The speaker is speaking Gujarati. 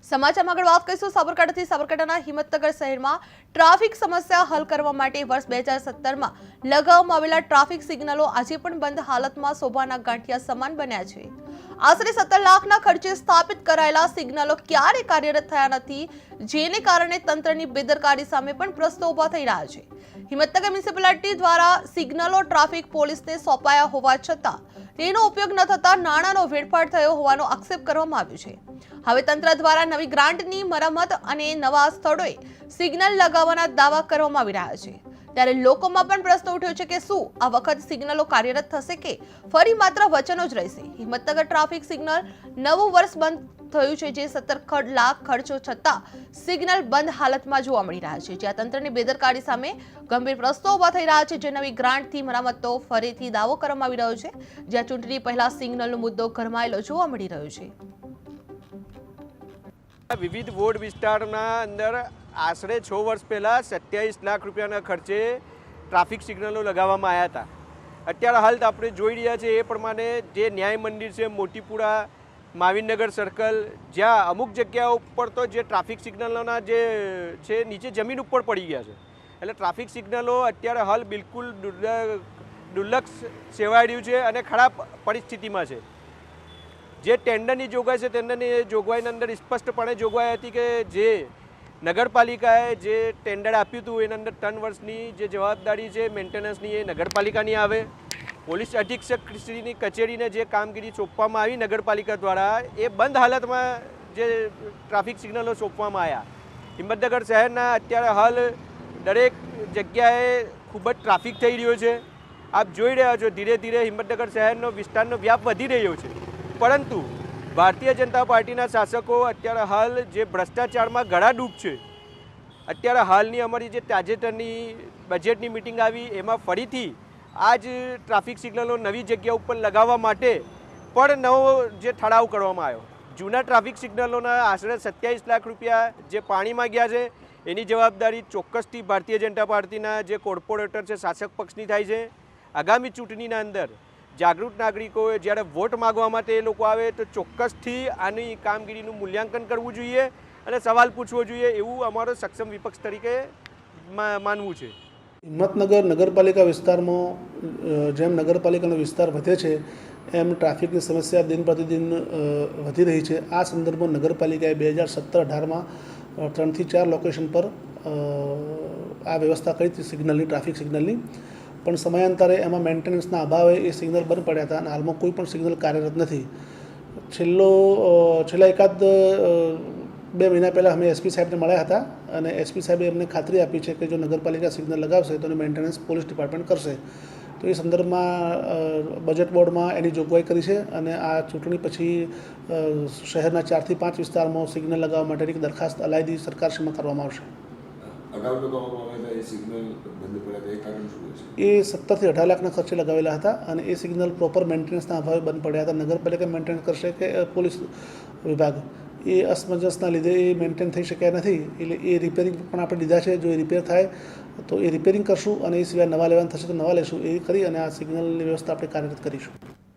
સમાચારમાં આગળ વાત કરીશું સાબરકાંઠાથી। સાબરકાંઠાના હિંમતનગર શહેરમાં ટ્રાફિક સમસ્યા હલ કરવા માટે વર્ષ 2017માં લગાવવામાં આવેલા ટ્રાફિક સિગ્નલો આજે પણ બંધ હાલતમાં શોભાના ગાંઠિયા સમાન બન્યા છે। આશરે 17 લાખના ખર્ચે સ્થાપિત કરાયેલા સિગ્નલો ક્યારે કાર્યરત થયા નથી, જેને કારણે તંત્રની બેદરકારી સામે પણ પ્રશ્નો ઊભા થઈ રહ્યા છે। હિંમતનગર મ્યુનિસિપાલિટી દ્વારા સિગ્નલો ટ્રાફિક પોલીસને સોંપાયા હોવા છતાં તેનો ઉપયોગ ન થતા નાણાંનો વેડફાટ થયો હોવાનો આક્ષેપ કરવામાં આવ્યો છે। હવે તંત્ર દ્વારા નવી ગ્રાન્ટની મરમ્મત અને નવા સ્થળોએ સિગ્નલ લગાવવાના દાવા કરવામાં આવી રહ્યા છે, ત્યારે લોકોમાં પણ પ્રશ્ન ઉઠ્યો છે કે શું આ વખત સિગ્નલો કાર્યરત થશે કે ફરી માત્ર વચનો જ રહેશે। હિંમતનગર ટ્રાફિક સિગ્નલ નવું વર્ષ બંધ થયું છે, જે 17 લાખ ખર્ચો છતાં સિગ્નલ બંધ હાલતમાં જોવા મળી રહ્યા છે, જ્યાં તંત્રની બેદરકારી સામે ગંભીર પ્રશ્નો ઊભા થઈ રહ્યા છે। જે નવી ગ્રાન્ટથી મરામતો ફરીથી દાવો કરવામાં આવી રહ્યો છે, જ્યાં ચૂંટણી પહેલા સિગ્નલનો મુદ્દો ગરમાયેલો જોવા મળી રહ્યો છે। વિવિધ વોર્ડ વિસ્તારના અંદર આશરે 6 વર્ષ પહેલાં 27 લાખ રૂપિયાના ખર્ચે ટ્રાફિક સિગ્નલો લગાવવામાં આવ્યા હતા। અત્યારે હાલ આપણે જોઈ રહ્યા છીએ એ પ્રમાણે જે ન્યાય મંદિર છે, મોટીપુરા, માવીનગર સર્કલ, જ્યાં અમુક જગ્યાઓ ઉપર તો જે ટ્રાફિક સિગ્નલોના જે છે નીચે જમીન ઉપર પડી ગયા છે, એટલે ટ્રાફિક સિગ્નલો અત્યારે હાલ બિલકુલ દુર્લક્ષ સેવાઈ રહ્યું છે અને ખરાબ પરિસ્થિતિમાં છે। જે ટેન્ડરની જોગવાઈ છે, ટેન્ડરની જોગવાઈની અંદર સ્પષ્ટપણે જોગવાઈ હતી કે જે નગરપાલિકાએ જે ટેન્ડર આપ્યું હતું એના અંદર 3 વર્ષની જે જવાબદારી છે મેન્ટેનન્સની એ નગરપાલિકાની આવે। પોલીસ અધિક્ષક શ્રીની કચેરીને જે કામગીરી સોંપવામાં આવી નગરપાલિકા દ્વારા એ બંધ હાલતમાં જે ટ્રાફિક સિગ્નલો સોંપવામાં આવ્યા। હિંમતનગર શહેરના અત્યારે હાલ દરેક જગ્યાએ ખૂબ જ ટ્રાફિક થઈ રહ્યો છે। આપ જોઈ રહ્યા છો ધીરે ધીરે હિંમતનગર શહેરનો વિસ્તારનો વ્યાપ વધી રહ્યો છે, પરંતુ ભારતીય જનતા પાર્ટીના શાસકો અત્યારે હાલ જે ભ્રષ્ટાચારમાં ગળાડૂબ છે। અત્યારે હાલની અમારી જે તાજેતરની બજેટની મિટિંગ આવી એમાં ફરીથી આ જ ટ્રાફિક સિગ્નલો નવી જગ્યા ઉપર લગાવવા માટે પણ નવો જે ઠરાવ કરવામાં આવ્યો। જૂના ટ્રાફિક સિગ્નલોના આશરે 27 લાખ રૂપિયા જે પાણીમાં ગયા છે એની જવાબદારી ચોક્કસથી ભારતીય જનતા પાર્ટીના જે કોર્પોરેટર છે, શાસક પક્ષની થાય છે। આગામી ચૂંટણીના અંદર જાગૃત નાગરિકોએ જ્યારે વોટ માગવા માટે એ લોકો આવે તો ચોક્કસથી આની કામગીરીનું મૂલ્યાંકન કરવું જોઈએ અને સવાલ પૂછવો જોઈએ, એવું અમારો સક્ષમ વિપક્ષ તરીકે માનવું છે। હિંમતનગર નગરપાલિકા વિસ્તારમાં જેમ નગરપાલિકાનો વિસ્તાર વધે છે એમ ટ્રાફિકની સમસ્યા દિન પ્રતિદિન વધી રહી છે। આ સંદર્ભમાં નગરપાલિકાએ 2017-18માં 3 થી 4 લોકેશન પર આ વ્યવસ્થા કરી હતી સિગ્નલની, ટ્રાફિક સિગ્નલની, પણ સમયાંતરે એમાં મેન્ટેનન્સના અભાવે એ સિગ્નલ બંધ પડ્યા હતા અને હાલમાં કોઈ પણ સિગ્નલ કાર્યરત નથી। છેલ્લા એકાદ 2 મહિના પહેલાં અમે એસપી સાહેબને મળ્યા હતા અને એસપી સાહેબે અમને ખાતરી આપી છે કે જો નગરપાલિકા સિગ્નલ લગાવશે તો એનું મેન્ટેનન્સ પોલીસ ડિપાર્ટમેન્ટ કરશે। તો એ સંદર્ભમાં બજેટ બોર્ડમાં એની જોગવાઈ કરી છે અને આ ચૂંટણી પછી શહેરના 4 થી 5 વિસ્તારમાં સિગ્નલ લગાવવા માટેની એક દરખાસ્ત અલાયદી સરકારશ્રીમાં કરવામાં આવશે। એ 17 થી 18 લાખના ખર્ચે લગાવેલા હતા અને એ સિગ્નલ પ્રોપર મેન્ટેનન્સના અભાવે બંધ પડ્યા હતા। નગરપાલિકા મેન્ટેન કરશે કે પોલીસ વિભાગ, એ અસમંજસના લીધે એ મેન્ટેન થઈ શક્યા નથી, એટલે એ રિપેરિંગ પણ આપણે લીધા છે। જો એ રિપેર થાય તો એ રિપેરિંગ કરશું અને એ સિવાય નવા લેવાનું થશે તો નવા લેશું, એ કરી અને આ સિગ્નલની વ્યવસ્થા આપણે કાર્યરત કરીશું।